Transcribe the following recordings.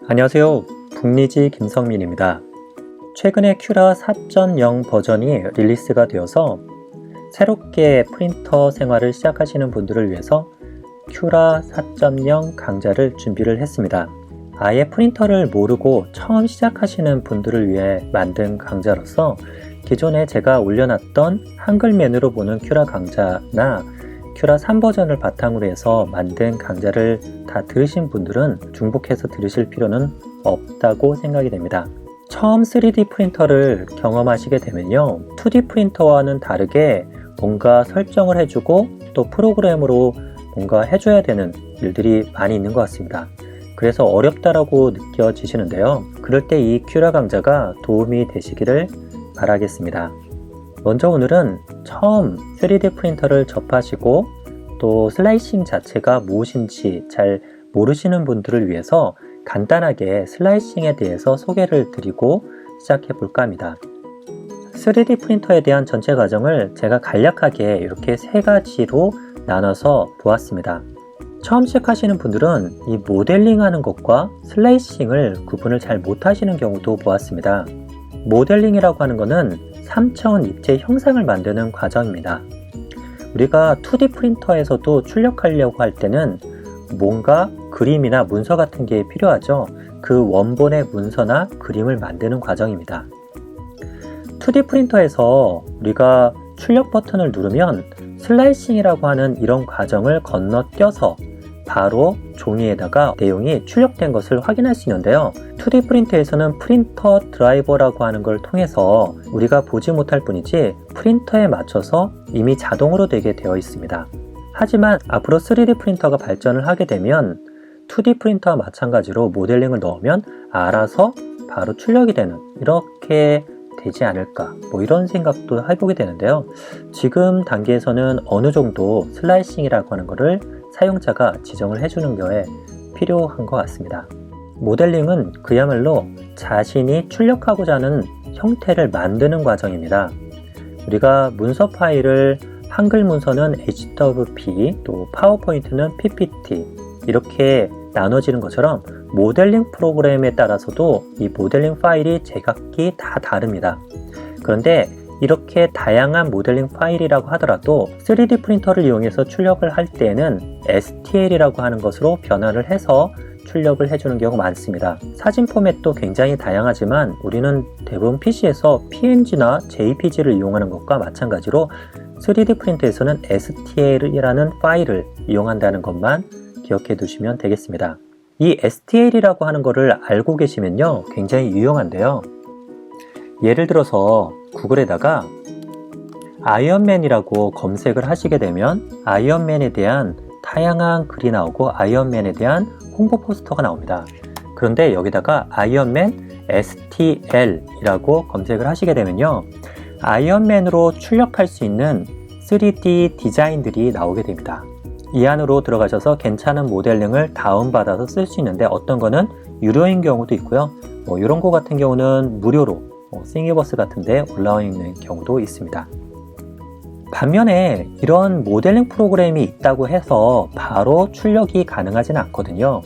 안녕하세요. 북리지 김성민입니다. 최근에 큐라 4.0 버전이 릴리스가 되어서 새롭게 프린터 생활을 시작하시는 분들을 위해서 큐라 4.0 강좌를 준비를 했습니다. 아예 프린터를 모르고 처음 시작하시는 분들을 위해 만든 강좌로서 기존에 제가 올려놨던 한글 메뉴로 보는 큐라 강좌나 큐라 3 버전을 바탕으로 해서 만든 강좌를 다 들으신 분들은 중복해서 들으실 필요는 없다고 생각이 됩니다. 처음 3D 프린터를 경험하시게 되면요, 2D 프린터와는 다르게 뭔가 설정을 해주고 또 프로그램으로 뭔가 해줘야 되는 일들이 많이 있는 것 같습니다. 그래서 어렵다라고 느껴지시는데요, 그럴 때 이 큐라 강좌가 도움이 되시기를 바라겠습니다. 먼저 오늘은 처음 3D 프린터를 접하시고 또 슬라이싱 자체가 무엇인지 잘 모르시는 분들을 위해서 간단하게 슬라이싱에 대해서 소개를 드리고 시작해 볼까 합니다. 3D 프린터에 대한 전체 과정을 제가 간략하게 이렇게 세 가지로 나눠서 보았습니다. 처음 시작하시는 분들은 이 모델링 하는 것과 슬라이싱을 구분을 잘 못하시는 경우도 보았습니다. 모델링이라고 하는 것은 3차원 입체 형상을 만드는 과정입니다. 우리가 2D 프린터에서도 출력하려고 할 때는 뭔가 그림이나 문서 같은 게 필요하죠. 그 원본의 문서나 그림을 만드는 과정입니다. 2D 프린터에서 우리가 출력 버튼을 누르면 슬라이싱이라고 하는 이런 과정을 건너뛰어서 바로 종이에다가 내용이 출력된 것을 확인할 수 있는데요, 2D 프린터에서는 프린터 드라이버라고 하는 걸 통해서 우리가 보지 못할 뿐이지 프린터에 맞춰서 이미 자동으로 되게 되어 있습니다. 하지만 앞으로 3D 프린터가 발전을 하게 되면 2D 프린터와 마찬가지로 모델링을 넣으면 알아서 바로 출력이 되는, 이렇게 되지 않을까, 이런 생각도 해보게 되는데요, 지금 단계에서는 어느 정도 슬라이싱이라고 하는 것을 사용자가 지정을 해주는 게 필요한 것 같습니다. 모델링은 그야말로 자신이 출력하고자 하는 형태를 만드는 과정입니다. 우리가 문서 파일을 한글 문서는 HWP, 또 파워포인트는 PPT 이렇게 나눠지는 것처럼 모델링 프로그램에 따라서도 이 모델링 파일이 제각기 다 다릅니다. 그런데 이렇게 다양한 모델링 파일이라고 하더라도 3D 프린터를 이용해서 출력을 할 때는 STL이라고 하는 것으로 변환을 해서 출력을 해주는 경우가 많습니다. 사진 포맷도 굉장히 다양하지만 우리는 대부분 PC에서 PNG나 JPG를 이용하는 것과 마찬가지로 3D 프린터에서는 STL이라는 파일을 이용한다는 것만 기억해 두시면 되겠습니다. 이 STL이라고 하는 것을 알고 계시면요, 굉장히 유용한데요, 예를 들어서 구글에다가 아이언맨이라고 검색을 하시게 되면 아이언맨에 대한 다양한 글이 나오고 아이언맨에 대한 홍보 포스터가 나옵니다. 그런데 여기다가 아이언맨 STL이라고 검색을 하시게 되면요, 아이언맨으로 출력할 수 있는 3D 디자인들이 나오게 됩니다. 이 안으로 들어가셔서 괜찮은 모델링을 다운받아서 쓸 수 있는데 어떤 거는 유료인 경우도 있고요, 이런 거 같은 경우는 무료로 싱기버스 같은 데 올라와 있는 경우도 있습니다. 반면에 이런 모델링 프로그램이 있다고 해서 바로 출력이 가능하지는 않거든요.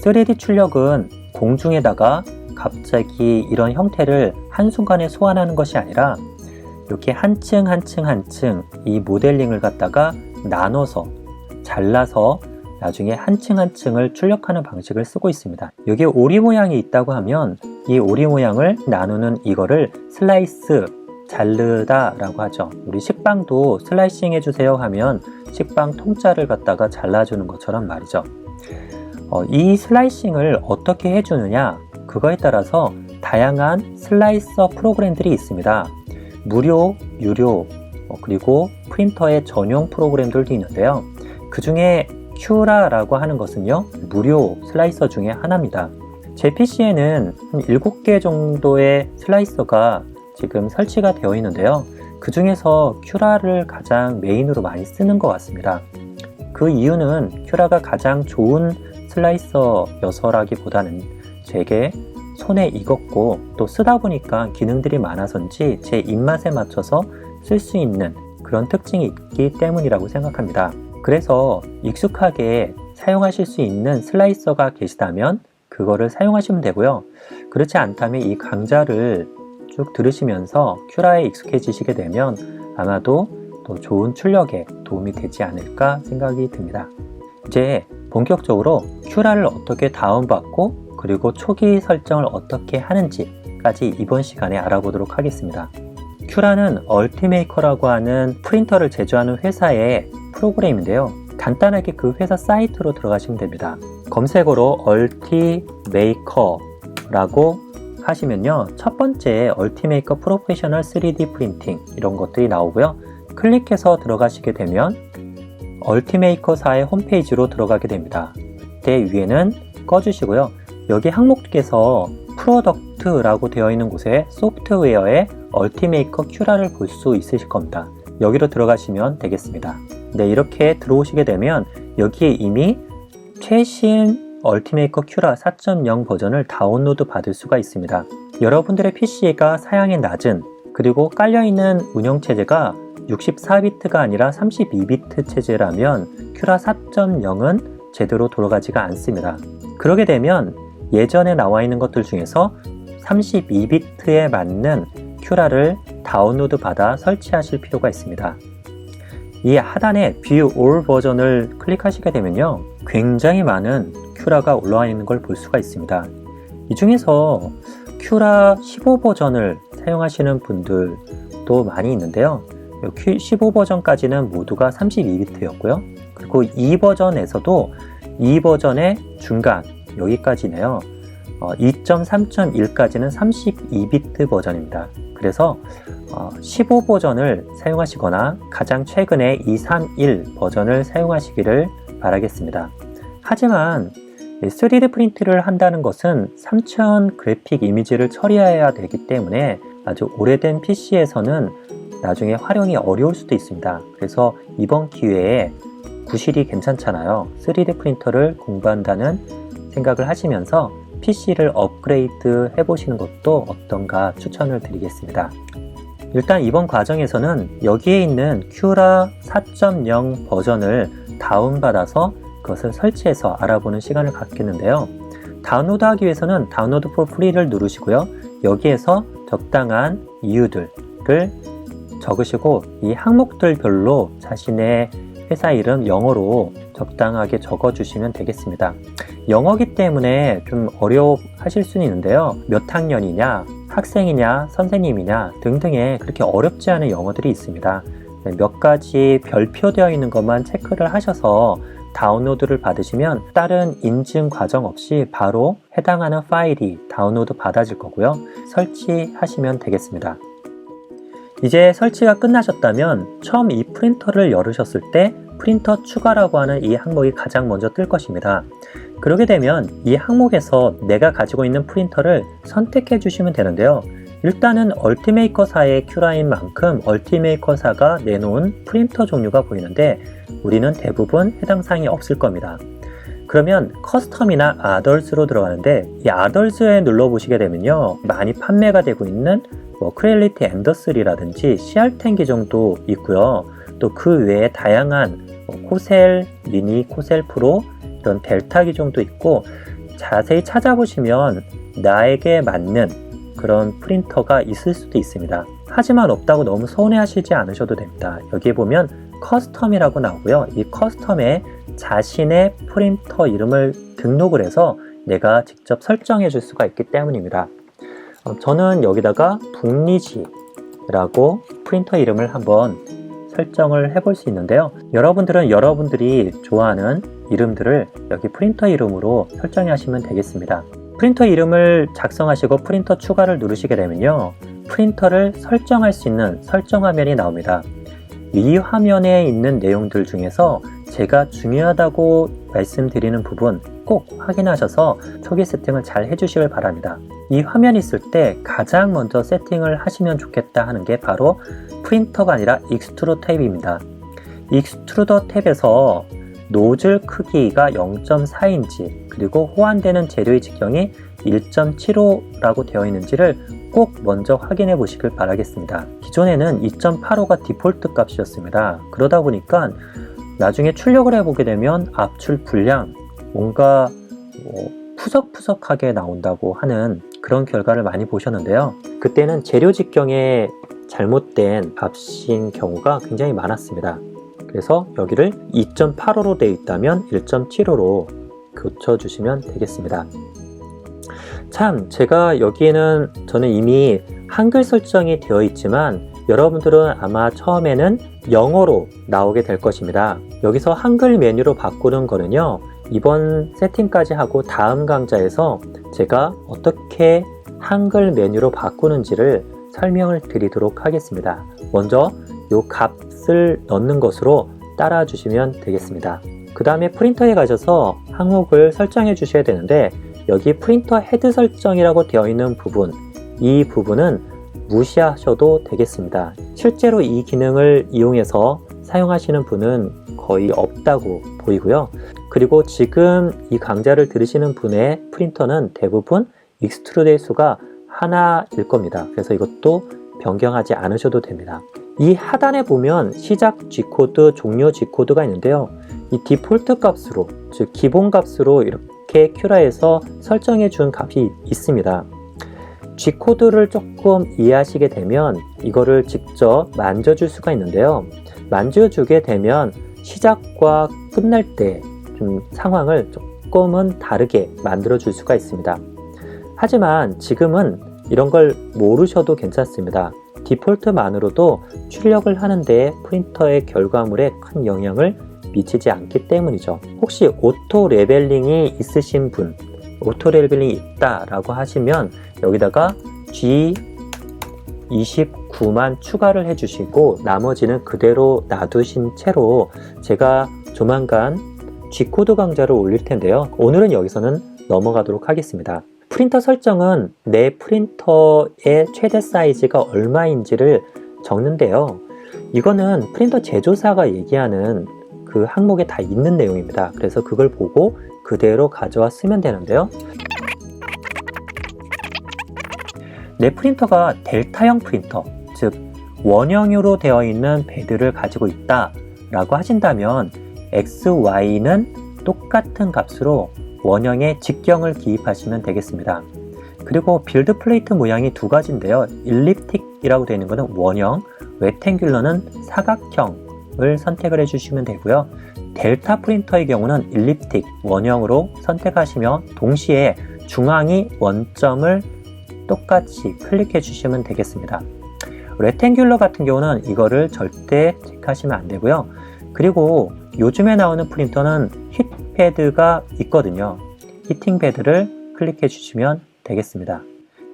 3D 출력은 공중에다가 갑자기 이런 형태를 한순간에 소환하는 것이 아니라 이렇게 한 층 한 층 한 층 이 모델링을 갖다가 나눠서 잘라서 나중에 한 층 한 층을 출력하는 방식을 쓰고 있습니다. 여기에 오리 모양이 있다고 하면 이 오리 모양을 나누는 이거를 슬라이스, 자르다 라고 하죠. 우리 식빵도 슬라이싱 해주세요 하면 식빵 통짜를 갖다가 잘라주는 것처럼 말이죠. 이 슬라이싱을 어떻게 해주느냐, 그거에 따라서 다양한 슬라이서 프로그램들이 있습니다. 무료, 유료, 그리고 프린터의 전용 프로그램들도 있는데요, 그 중에 큐라라고 하는 것은요, 무료 슬라이서 중에 하나입니다. 제 PC에는 한 7개 정도의 슬라이서가 지금 설치가 되어 있는데요, 그 중에서 큐라를 가장 메인으로 많이 쓰는 것 같습니다. 그 이유는 큐라가 가장 좋은 슬라이서여서라기보다는 제게 손에 익었고 또 쓰다 보니까 기능들이 많아서인지 제 입맛에 맞춰서 쓸 수 있는 그런 특징이 있기 때문이라고 생각합니다. 그래서 익숙하게 사용하실 수 있는 슬라이서가 계시다면 그거를 사용하시면 되고요. 그렇지 않다면 이 강좌를 쭉 들으시면서 큐라에 익숙해지시게 되면 아마도 또 좋은 출력에 도움이 되지 않을까 생각이 듭니다. 이제 본격적으로 큐라를 어떻게 다운받고 그리고 초기 설정을 어떻게 하는지까지 이번 시간에 알아보도록 하겠습니다. 큐라는 얼티메이커라고 하는 프린터를 제조하는 회사의 프로그램인데요. 간단하게 그 회사 사이트로 들어가시면 됩니다. 검색어로 얼티메이커라고 하시면요, 첫 번째 얼티메이커 프로페셔널 3D 프린팅 이런 것들이 나오고요. 클릭해서 들어가시게 되면 얼티메이커사의 홈페이지로 들어가게 됩니다. 그때 위에는 꺼주시고요. 여기 항목에서 프로덕트라고 되어 있는 곳에 소프트웨어의 얼티메이커 큐라를 볼 수 있으실 겁니다. 여기로 들어가시면 되겠습니다. 네, 이렇게 들어오시게 되면 여기에 이미 최신 얼티메이커 큐라 4.0 버전을 다운로드 받을 수가 있습니다. 여러분들의 PC가 사양이 낮은 그리고 깔려있는 운영체제가 64비트가 아니라 32비트 체제라면 큐라 4.0은 제대로 돌아가지가 않습니다. 그러게 되면 예전에 나와 있는 것들 중에서 32비트에 맞는 큐라를 다운로드 받아 설치하실 필요가 있습니다. 이 하단에 View All 버전을 클릭하시게 되면요, 굉장히 많은 큐라가 올라와 있는 걸 볼 수가 있습니다. 이 중에서 큐라 15 버전을 사용하시는 분들도 많이 있는데요. 15 버전까지는 모두가 32비트였고요. 그리고 이 버전에서도 이 버전의 중간 여기까지네요. 2.3.1까지는 32비트 버전입니다. 그래서 15 버전을 사용하시거나 가장 최근에 231 버전을 사용하시기를 바라겠습니다. 하지만 3D 프린트를 한다는 것은 3000 그래픽 이미지를 처리해야 되기 때문에 아주 오래된 PC에서는 나중에 활용이 어려울 수도 있습니다. 그래서 이번 기회에 구실이 괜찮잖아요. 3D 프린터를 공부한다는 생각을 하시면서 PC를 업그레이드 해보시는 것도 어떤가 추천을 드리겠습니다. 일단 이번 과정에서는 여기에 있는 큐라 4.0 버전을 다운받아서 그것을 설치해서 알아보는 시간을 갖겠는데요. 다운로드하기 위해서는 다운로드 for free를 누르시고요. 여기에서 적당한 이유들을 적으시고 이 항목들별로 자신의 회사 이름 영어로 적당하게 적어주시면 되겠습니다. 영어기 때문에 좀 어려워하실 수는 있는데요. 몇 학년이냐, 학생이냐, 선생님이냐 등등의 그렇게 어렵지 않은 영어들이 있습니다. 몇 가지 별표되어 있는 것만 체크를 하셔서 다운로드를 받으시면 다른 인증 과정 없이 바로 해당하는 파일이 다운로드 받아질 거고요. 설치하시면 되겠습니다. 이제 설치가 끝나셨다면 처음 이 프린터를 열으셨을 때 프린터 추가라고 하는 이 항목이 가장 먼저 뜰 것입니다. 그렇게 되면 이 항목에서 내가 가지고 있는 프린터를 선택해 주시면 되는데요. 일단은 얼티메이커사의 큐라인 만큼 얼티메이커사가 내놓은 프린터 종류가 보이는데 우리는 대부분 해당 사항이 없을 겁니다. 그러면 커스텀이나 아덜스로 들어가는데 이 아덜스에 눌러보시게 되면요, 많이 판매가 되고 있는 크레일리티 엔더3라든지 CR10 정도 있고요. 또 그 외에 다양한 코셀 미니, 코셀 프로, 이런 델타 기종도 있고 자세히 찾아보시면 나에게 맞는 그런 프린터가 있을 수도 있습니다. 하지만 없다고 너무 서운해하시지 않으셔도 됩니다. 여기에 보면 커스텀이라고 나오고요. 이 커스텀에 자신의 프린터 이름을 등록을 해서 내가 직접 설정해 줄 수가 있기 때문입니다. 저는 여기다가 북리지라고 프린터 이름을 한번 설정을 해볼 수 있는데요. 여러분들은 여러분들이 좋아하는 이름들을 여기 프린터 이름으로 설정하시면 되겠습니다. 프린터 이름을 작성하시고 프린터 추가를 누르시게 되면요, 프린터를 설정할 수 있는 설정 화면이 나옵니다. 이 화면에 있는 내용들 중에서 제가 중요하다고 말씀드리는 부분 꼭 확인하셔서 초기 세팅을 잘 해주시길 바랍니다. 이 화면이 있을 때 가장 먼저 세팅을 하시면 좋겠다 하는 게 바로 프린터가 아니라 익스트루더 탭입니다. 익스트루더 탭에서 노즐 크기가 0.4인치 그리고 호환되는 재료의 직경이 1.75라고 되어 있는지를 꼭 먼저 확인해 보시길 바라겠습니다. 기존에는 2.85가 디폴트 값이었습니다. 그러다 보니까 나중에 출력을 해보게 되면 압출 불량, 뭔가 푸석푸석하게 나온다고 하는 그런 결과를 많이 보셨는데요. 그때는 재료 직경에 잘못된 값인 경우가 굉장히 많았습니다. 그래서 여기를 2.85로 되어 있다면 1.75로 고쳐주시면 되겠습니다. 참, 제가 여기에는 저는 이미 한글 설정이 되어 있지만 여러분들은 아마 처음에는 영어로 나오게 될 것입니다. 여기서 한글 메뉴로 바꾸는 거는요, 이번 세팅까지 하고 다음 강좌에서 제가 어떻게 한글 메뉴로 바꾸는지를 설명을 드리도록 하겠습니다. 먼저 이 값을 넣는 것으로 따라 주시면 되겠습니다. 그 다음에 프린터에 가셔서 항목을 설정해 주셔야 되는데, 여기 프린터 헤드 설정이라고 되어 있는 부분, 이 부분은 무시하셔도 되겠습니다. 실제로 이 기능을 이용해서 사용하시는 분은 거의 없다고 보이고요. 그리고 지금 이 강좌를 들으시는 분의 프린터는 대부분 익스트루드 수가 하나일 겁니다. 그래서 이것도 변경하지 않으셔도 됩니다. 이 하단에 보면 시작 G코드, 종료 G코드가 있는데요. 이 디폴트 값으로, 즉 기본 값으로 이렇게 큐라에서 설정해 준 값이 있습니다. G코드를 조금 이해하시게 되면 이거를 직접 만져줄 수가 있는데요. 만져주게 되면 시작과 끝날 때 좀 상황을 조금은 다르게 만들어 줄 수가 있습니다. 하지만 지금은 이런 걸 모르셔도 괜찮습니다. 디폴트만으로도 출력을 하는데 프린터의 결과물에 큰 영향을 미치지 않기 때문이죠. 혹시 오토 레벨링이 있으신 분, 오토 레벨링이 있다라고 하시면 여기다가 G29만 추가를 해주시고 나머지는 그대로 놔두신 채로 제가 조만간 G코드 강좌를 올릴 텐데요. 오늘은 여기서는 넘어가도록 하겠습니다. 프린터 설정은 내 프린터의 최대 사이즈가 얼마인지를 적는데요. 이거는 프린터 제조사가 얘기하는 그 항목에 다 있는 내용입니다. 그래서 그걸 보고 그대로 가져와 쓰면 되는데요. 내 프린터가 델타형 프린터, 즉 원형으로 되어 있는 베드를 가지고 있다 라고 하신다면 XY는 똑같은 값으로 원형에 직경을 기입하시면 되겠습니다. 그리고 빌드 플레이트 모양이 두 가지인데요. 일립틱이라고 되어 있는 것은 원형, 렉탱귤러는 사각형을 선택을 해주시면 되고요. 델타 프린터의 경우는 일립틱, 원형으로 선택하시며 동시에 중앙이 원점을 똑같이 클릭해 주시면 되겠습니다. 렉탱귤러 같은 경우는 이거를 절대 체크하시면 안 되고요. 그리고 요즘에 나오는 프린터는 힛패드가 있거든요. 히팅 패드를 클릭해 주시면 되겠습니다.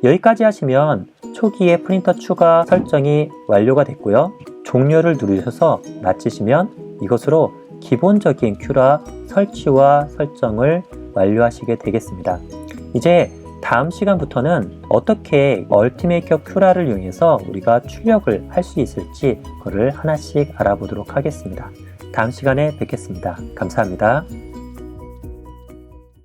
여기까지 하시면 초기에 프린터 추가 설정이 완료가 됐고요. 종료를 누르셔서 마치시면 이것으로 기본적인 큐라 설치와 설정을 완료하시게 되겠습니다. 이제 다음 시간부터는 어떻게 얼티메이터 큐라를 이용해서 우리가 출력을 할 수 있을지 그거를 하나씩 알아보도록 하겠습니다. 다음 시간에 뵙겠습니다. 감사합니다.